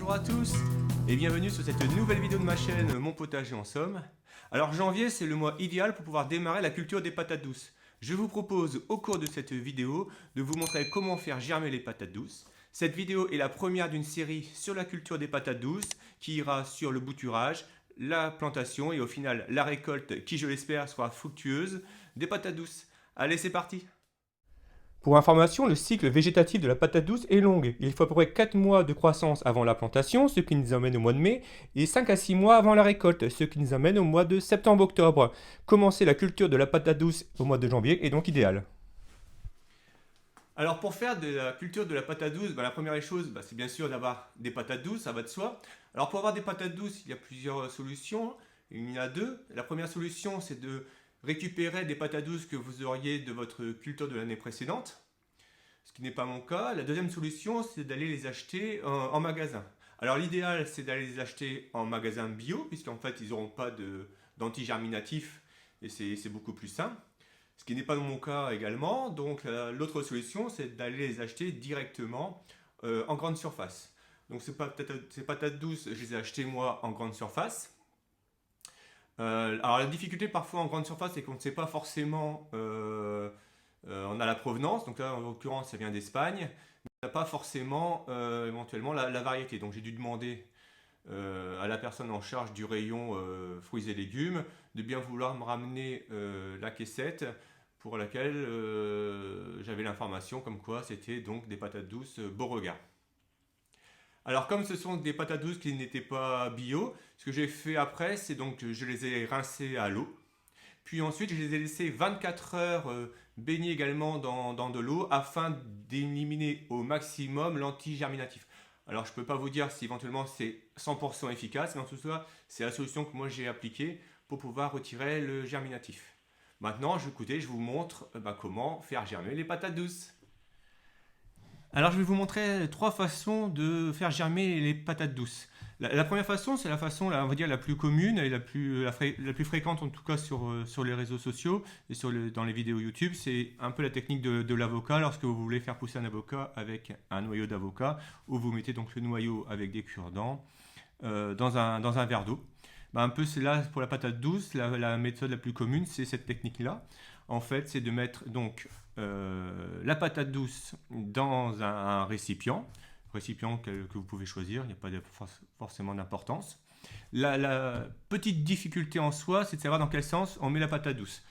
Bonjour à tous et bienvenue sur cette nouvelle vidéo de ma chaîne Mon potager en somme. Alors janvier, c'est le mois idéal pour pouvoir démarrer la culture des patates douces. Je vous propose au cours de cette vidéo de vous montrer comment faire germer les patates douces. Cette vidéo est la première d'une série sur la culture des patates douces qui ira sur le bouturage, la plantation et au final la récolte qui, je l'espère, sera fructueuse des patates douces. Allez, c'est parti! Pour information, le cycle végétatif de la patate douce est long. Il faut à peu près 4 mois de croissance avant la plantation, ce qui nous amène au mois de mai, et 5 à 6 mois avant la récolte, ce qui nous amène au mois de septembre-octobre. Commencer la culture de la patate douce au mois de janvier est donc idéal. Alors pour faire de la culture de la patate douce, la première chose, c'est bien sûr d'avoir des patates douces, ça va de soi. Alors pour avoir des patates douces, il y a plusieurs solutions. Il y en a deux. La première solution, c'est de récupérer des patates douces que vous auriez de votre culture de l'année précédente, ce qui n'est pas mon cas. La deuxième solution, c'est d'aller les acheter en magasin. Alors l'idéal, c'est d'aller les acheter en magasin bio, puisqu'en fait, ils n'auront pas d'anti-germinatif et c'est beaucoup plus sain. Ce qui n'est pas mon cas également. Donc l'autre solution, c'est d'aller les acheter directement en grande surface. Donc ces patates douces, je les ai achetées moi en grande surface. Alors la difficulté parfois en grande surface, c'est qu'on ne sait pas forcément, on a la provenance, donc là en l'occurrence ça vient d'Espagne, mais on n'a pas forcément éventuellement la variété. Donc j'ai dû demander à la personne en charge du rayon fruits et légumes de bien vouloir me ramener la caissette pour laquelle j'avais l'information comme quoi c'était donc des patates douces Beauregard. Alors comme ce sont des patates douces qui n'étaient pas bio, ce que j'ai fait après, c'est donc je les ai rincées à l'eau. Puis ensuite, je les ai laissés 24 heures baigner également dans de l'eau afin d'éliminer au maximum l'anti-germinatif. Alors je ne peux pas vous dire si éventuellement c'est 100% efficace, mais en tout cas, c'est la solution que moi j'ai appliquée pour pouvoir retirer le germinatif. Maintenant, écoutez, je vous montre comment faire germer les patates douces. Alors je vais vous montrer 3 façons de faire germer les patates douces. La première façon, c'est la façon, on va dire, la plus commune et la plus fréquente en tout cas sur les réseaux sociaux et dans les vidéos YouTube. C'est un peu la technique de l'avocat lorsque vous voulez faire pousser un avocat avec un noyau d'avocat, où vous mettez donc le noyau avec des cure-dents dans un verre d'eau. Un peu c'est là pour la patate douce, la méthode la plus commune, c'est cette technique-là. En fait, c'est de mettre donc la patate douce dans un récipient que vous pouvez choisir, il n'y a pas forcément d'importance. La petite difficulté en soi, c'est de savoir dans quel sens on met la patate douce.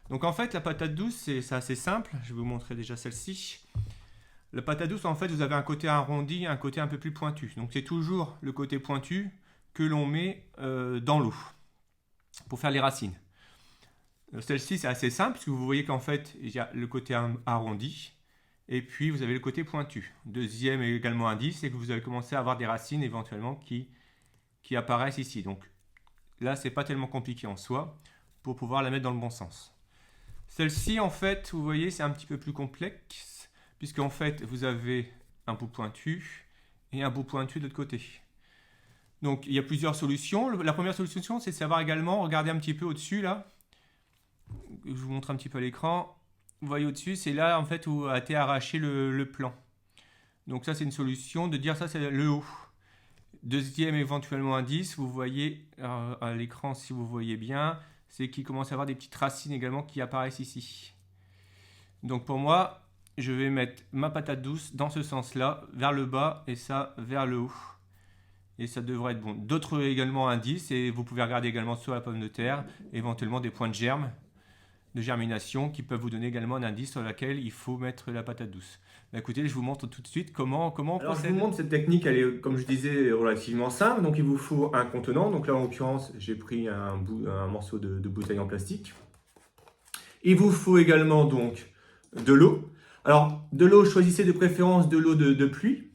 Donc en fait, la patate douce, c'est assez simple. Je vais vous montrer déjà celle-ci. La patate douce, en fait, vous avez un côté arrondi et un côté un peu plus pointu. Donc c'est toujours le côté pointu que l'on met dans l'eau pour faire les racines. Celle-ci, c'est assez simple, parce que vous voyez qu'en fait, il y a le côté arrondi, et puis vous avez le côté pointu. Deuxième également indice, c'est que vous allez commencer à avoir des racines éventuellement qui apparaissent ici. Donc là, c'est pas tellement compliqué en soi, pour pouvoir la mettre dans le bon sens. Celle-ci, en fait, vous voyez, c'est un petit peu plus complexe, puisqu'en fait, vous avez un bout pointu, et un bout pointu de l'autre côté. Donc il y a plusieurs solutions. La première solution, c'est de savoir également, regardez un petit peu au-dessus là, je vous montre un petit peu à l'écran. Vous voyez au-dessus, c'est là en fait où a été arraché le plan. Donc ça, c'est une solution de dire ça, c'est le haut. Deuxième éventuellement indice, vous voyez à l'écran, si vous voyez bien, c'est qu'il commence à avoir des petites racines également qui apparaissent ici. Donc pour moi, je vais mettre ma patate douce dans ce sens-là, vers le bas, et ça vers le haut. Et ça devrait être bon. D'autres également indices, et vous pouvez regarder également sur la pomme de terre, éventuellement des points de germe, de germination, qui peuvent vous donner également un indice sur lequel il faut mettre la patate douce. Écoutez, je vous montre tout de suite comment on procède. Je vous montre cette technique, elle est, comme je disais, relativement simple. Donc il vous faut un contenant. Donc là, en l'occurrence, j'ai pris un morceau de bouteille en plastique. Il vous faut également donc de l'eau. Alors, de l'eau, choisissez de préférence de l'eau de pluie,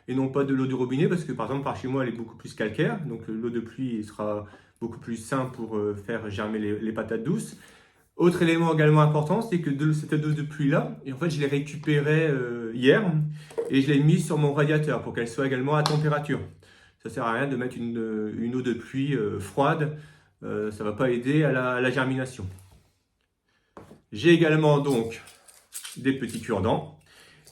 et non pas de l'eau du robinet, parce que par exemple par chez moi elle est beaucoup plus calcaire, donc l'eau de pluie sera beaucoup plus simple pour faire germer les patates douces. Autre élément également important, c'est que cette eau de pluie là, et en fait je l'ai récupérée hier, et je l'ai mise sur mon radiateur pour qu'elle soit également à température. Ça sert à rien de mettre une eau de pluie froide, ça ne va pas aider à la germination. J'ai également donc des petits cure-dents.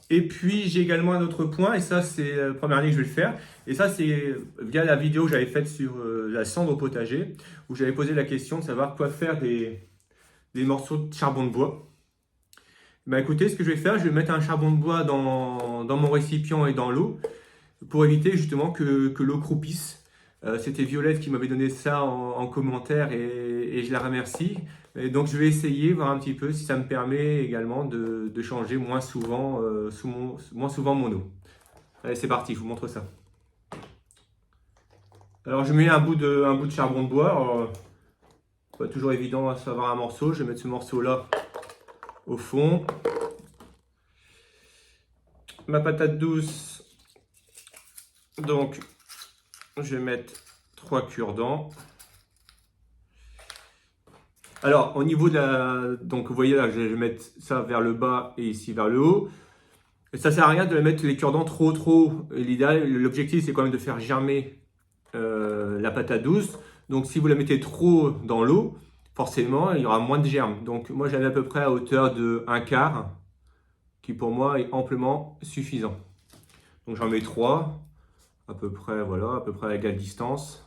Et puis j'ai également un autre point, et ça c'est la première année que je vais le faire. Et ça c'est via la vidéo que j'avais faite sur la cendre au potager, où j'avais posé la question de savoir quoi faire des morceaux de charbon de bois. Bah écoutez, ce que je vais faire, je vais mettre un charbon de bois dans mon récipient et dans l'eau, pour éviter justement que l'eau croupisse. C'était Violette qui m'avait donné ça en commentaire et je la remercie. Et donc je vais essayer, voir un petit peu si ça me permet également de changer moins souvent, moins souvent mon eau. Allez, c'est parti, je vous montre ça. Alors je mets un bout de charbon de bois. Alors, pas toujours évident à savoir un morceau. Je vais mettre ce morceau-là au fond. Ma patate douce. Donc je vais mettre 3 cure-dents. Alors, au niveau de la... Donc, vous voyez là, je vais mettre ça vers le bas et ici vers le haut. Et ça sert à rien de mettre les cure-dents trop haut. L'idéal, l'objectif, c'est quand même de faire germer la patate douce. Donc, si vous la mettez trop dans l'eau, forcément, il y aura moins de germes. Donc, moi, j'avais à peu près à hauteur de 1/4, qui pour moi est amplement suffisant. Donc, j'en mets 3, à peu près, voilà, à peu près à égale distance.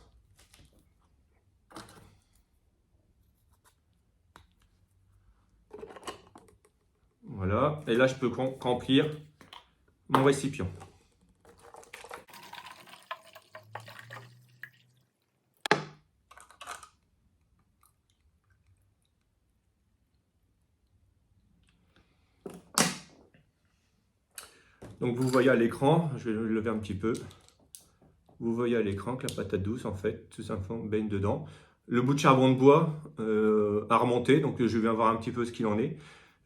Voilà, et là je peux remplir mon récipient. Donc vous voyez à l'écran, je vais le lever un petit peu. Vous voyez à l'écran que la patate douce, en fait, tout simplement baigne dedans. Le bout de charbon de bois a remonté, donc je viens voir un petit peu ce qu'il en est.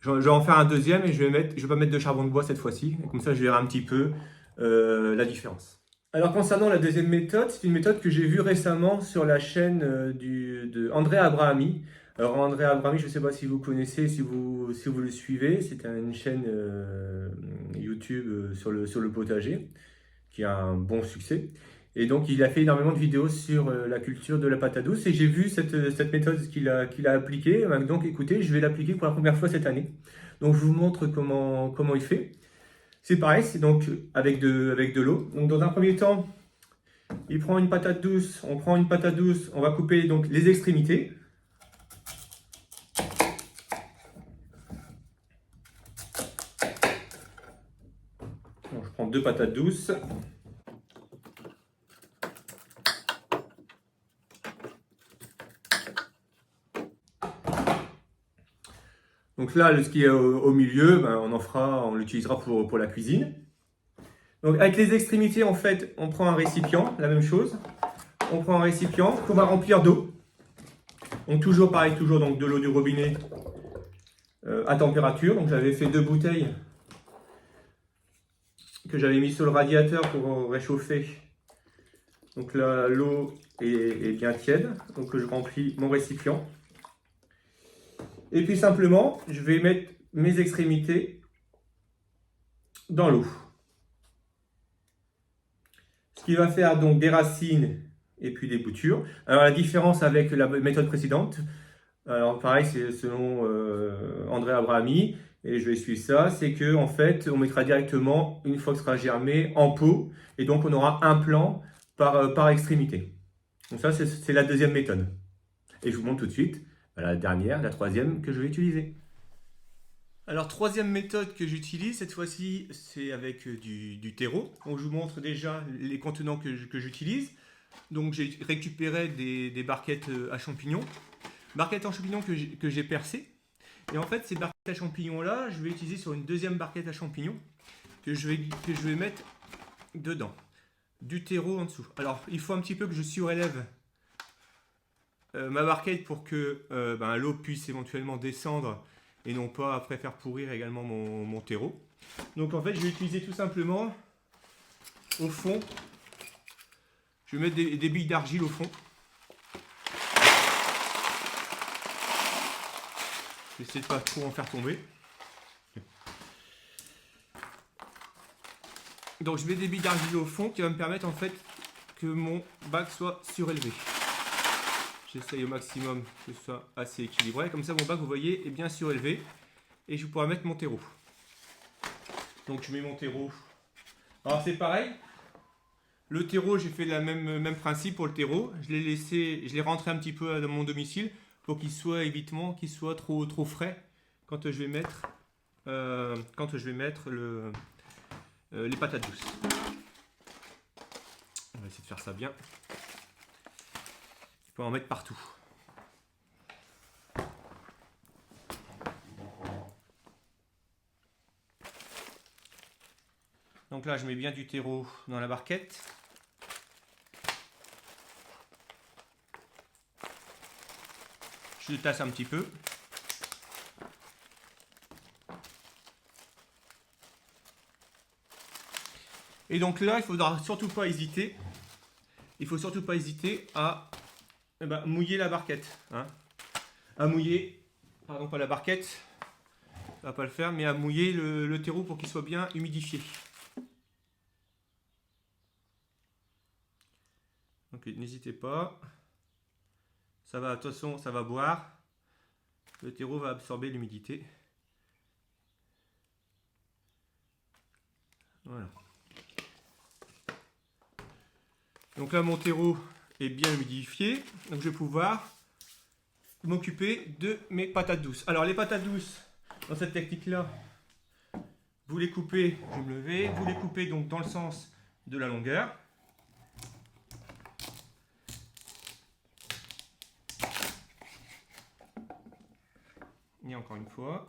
Je vais en faire un deuxième et je vais pas mettre de charbon de bois cette fois-ci. Comme ça, je verrai un petit peu la différence. Alors concernant la deuxième méthode, c'est une méthode que j'ai vue récemment sur la chaîne de André Abrahami. Alors André Abrahami, je ne sais pas si vous connaissez, si vous le suivez, c'est une chaîne YouTube sur le potager qui a un bon succès. Et donc il a fait énormément de vidéos sur la culture de la patate douce et j'ai vu cette méthode qu'il a appliquée. Donc écoutez, je vais l'appliquer pour la première fois cette année. Donc je vous montre comment il fait. C'est pareil, c'est donc avec de l'eau. Donc dans un premier temps, il prend une patate douce, on prend une patate douce, on va couper donc les extrémités. Donc, je prends 2 patates douces. Donc là, ce qui est au milieu, ben, on l'utilisera pour la cuisine. Donc avec les extrémités, en fait, on prend un récipient, la même chose. On prend un récipient qu'on va remplir d'eau. Donc toujours pareil, toujours donc de l'eau du robinet à température. Donc j'avais fait 2 bouteilles que j'avais mis sur le radiateur pour réchauffer. Donc là, l'eau est bien tiède. Donc je remplis mon récipient. Et puis simplement, je vais mettre mes extrémités dans l'eau. Ce qui va faire donc des racines et puis des boutures. Alors la différence avec la méthode précédente, alors pareil, c'est selon André Abrahami, et je vais suivre ça, c'est que en fait, on mettra directement, une fois que ce sera germé, en pot, et donc on aura un plant par extrémité. Donc ça, c'est la deuxième méthode. Et je vous montre tout de suite la dernière, la troisième que je vais utiliser. Alors, troisième méthode que j'utilise, cette fois-ci, c'est avec du terreau. Donc, je vous montre déjà les contenants que j'utilise. Donc, j'ai récupéré des barquettes à champignons. Barquettes en champignons que j'ai percées. Et en fait, ces barquettes à champignons-là, je vais utiliser sur une deuxième barquette à champignons que je vais mettre dedans. Du terreau en dessous. Alors, il faut un petit peu que je surélève ma barquette pour que l'eau puisse éventuellement descendre et non pas après faire pourrir également mon terreau. Donc en fait, je vais utiliser tout simplement au fond, je vais mettre des billes d'argile au fond. Je vais essayer de pas trop en faire tomber. Donc je mets des billes d'argile au fond qui va me permettre en fait que mon bac soit surélevé. J'essaye au maximum que ce soit assez équilibré. Comme ça, mon bac, vous voyez, est bien surélevé. Et je pourrai mettre mon terreau. Donc je mets mon terreau. Alors c'est pareil. Le terreau, j'ai fait le même principe pour le terreau. Je l'ai rentré un petit peu dans mon domicile pour qu'il soit évitement, qu'il soit trop frais quand je vais mettre, les patates douces. On va essayer de faire ça bien. Il faut en mettre partout. Donc là, je mets bien du terreau dans la barquette. Je tasse un petit peu. Et donc là, il ne faudra surtout pas hésiter. Il faut surtout pas hésiter à mouiller la barquette. Hein. À mouiller, pardon, pas la barquette, ça va pas le faire, mais à mouiller le terreau pour qu'il soit bien humidifié. Donc n'hésitez pas. Ça va, de toute façon, ça va boire. Le terreau va absorber l'humidité. Voilà. Donc là, mon terreau est bien humidifié. Donc je vais pouvoir m'occuper de mes patates douces. Alors les patates douces, dans cette technique-là, vous les coupez, je vais me lever, vous les coupez donc dans le sens de la longueur. Et encore une fois.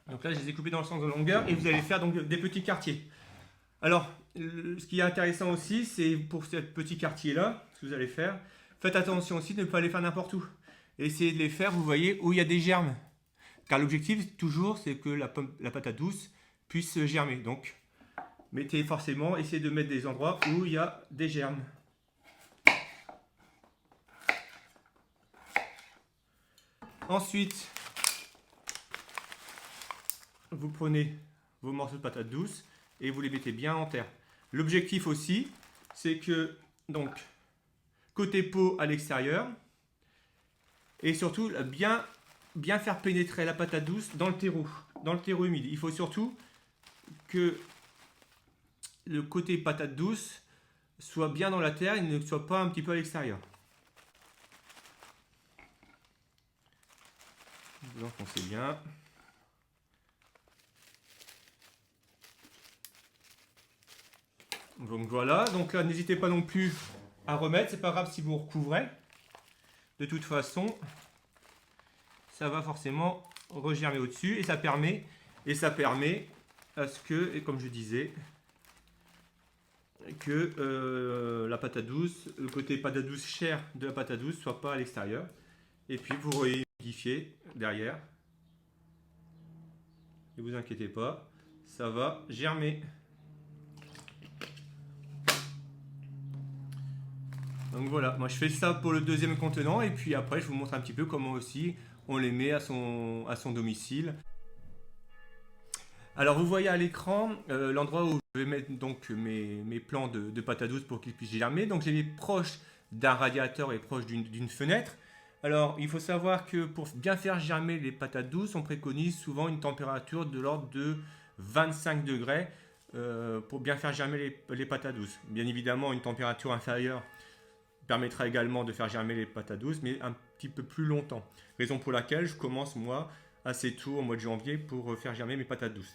Donc là, je les ai coupés dans le sens de la longueur et vous allez faire donc des petits quartiers. Alors, ce qui est intéressant aussi, c'est pour ces petits quartiers-là, ce que vous allez faire, faites attention aussi de ne pas les faire n'importe où. Essayez de les faire, vous voyez, où il y a des germes. Car l'objectif, toujours, c'est que la patate douce puisse germer. Donc, essayez de mettre des endroits où il y a des germes. Ensuite, vous prenez vos morceaux de patates douces et vous les mettez bien en terre. L'objectif aussi, c'est que, donc, côté peau à l'extérieur, et surtout bien faire pénétrer la patate douce dans le terreau humide. Il faut surtout que le côté patate douce soit bien dans la terre et ne soit pas un petit peu à l'extérieur. Vous enfoncez bien. Donc voilà, donc là n'hésitez pas non plus à remettre, c'est pas grave si vous recouvrez. De toute façon, ça va forcément regermer au-dessus et ça permet à ce que, et comme je disais, que la patate douce, le côté patate douce chair de la patate douce soit pas à l'extérieur. Et puis vous rehumidifiez derrière. Ne vous inquiétez pas, ça va germer. Donc voilà, moi je fais ça pour le deuxième contenant et puis après je vous montre un petit peu comment aussi on les met à son domicile. Alors vous voyez à l'écran l'endroit où je vais mettre donc mes plants de patates douces pour qu'ils puissent germer. Donc j'ai mis proche d'un radiateur et proche d'une fenêtre. Alors il faut savoir que pour bien faire germer les patates douces, on préconise souvent une température de l'ordre de 25 degrés pour bien faire germer les patates douces. Bien évidemment, une température inférieure permettra également de faire germer les patates douces, mais un petit peu plus longtemps. Raison pour laquelle je commence moi assez tôt au mois de janvier pour faire germer mes patates douces.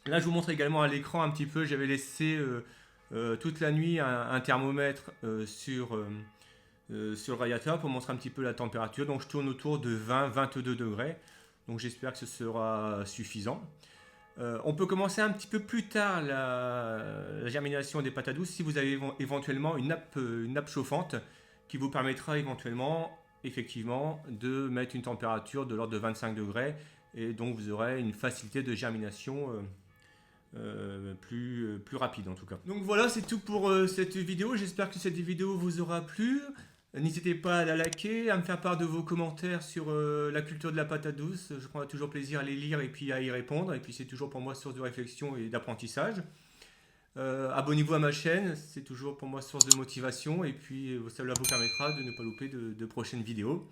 Là je vous montre également à l'écran un petit peu, j'avais laissé toute la nuit un thermomètre sur le radiateur pour montrer un petit peu la température. Donc je tourne autour de 20-22 degrés, donc j'espère que ce sera suffisant. On peut commencer un petit peu plus tard la germination des patates douces si vous avez éventuellement une nappe chauffante qui vous permettra éventuellement effectivement de mettre une température de l'ordre de 25 degrés et donc vous aurez une facilité de germination plus rapide en tout cas. Donc voilà, c'est tout pour cette vidéo. J'espère que cette vidéo vous aura plu. N'hésitez pas à la liker, à me faire part de vos commentaires sur la culture de la patate douce. Je prendrai toujours plaisir à les lire et puis à y répondre. Et puis c'est toujours pour moi source de réflexion et d'apprentissage. Abonnez-vous à ma chaîne, c'est toujours pour moi source de motivation et puis cela vous permettra de ne pas louper de prochaines vidéos.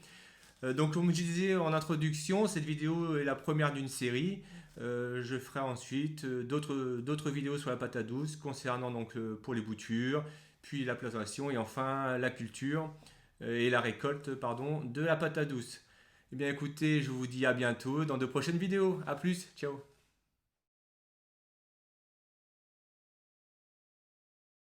Donc comme je disais en introduction, cette vidéo est la première d'une série. Je ferai ensuite d'autres vidéos sur la patate douce concernant donc pour les boutures, puis la plantation et enfin la culture et la récolte pardon, de la patate douce. Eh bien écoutez, je vous dis à bientôt dans de prochaines vidéos. A plus, ciao.